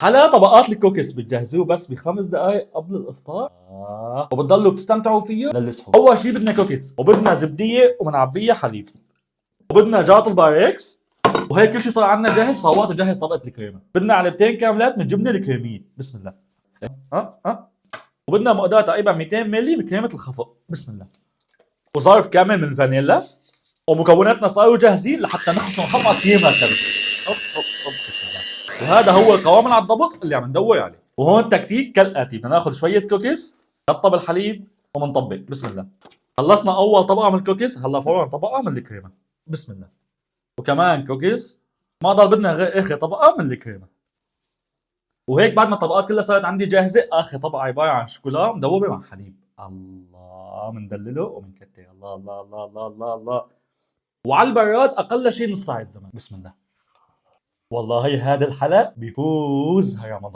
على طبقات الكوكيز بتجهزوه بس ب5 دقائق قبل الافطار وبتضلوا بتستمتعوا فيه للسحور. اول شيء بدنا كوكيز وبدنا زبديه ومنعبيها حليب وبدنا جاط الباركس. وهيك كل شيء صار عندنا جاهز. صوات جاهز طبقه الكريمه. بدنا علبتين كاملات من الجبنه الكريميه. بسم الله. ها. وبدنا مقدار تقريبا 200 مللي من كريمه الخفق. بسم الله. وظرف كامل من الفانيلا. ومكوناتنا صاروا جاهزين لحتى نحط ونحط كريمه كبد. بسم الله. وهذا هو القوام على الضبط اللي عم ندور عليه. وهون التكتيك كالاتي: بدنا ناخذ شويه كوكيز نغطى بالحليب ومنطبق. بسم الله. خلصنا اول طبقه من الكوكيز. هلا فورا طبقه من الكريمه. بسم الله. وكمان كوكيز. ما ضل بدنا غير اخر طبقه من الكريمه. وهيك بعد ما الطبقات كلها صارت عندي جاهزه، اخر طبقه عباره عن شوكولا مدوبه مع حليب. الله، مندلله ومنكتر. الله الله الله الله الله الله. وعلى البراد اقل شيء نص ساعه زمن. بسم الله. والله هذا الحلق بيفوز رمضان.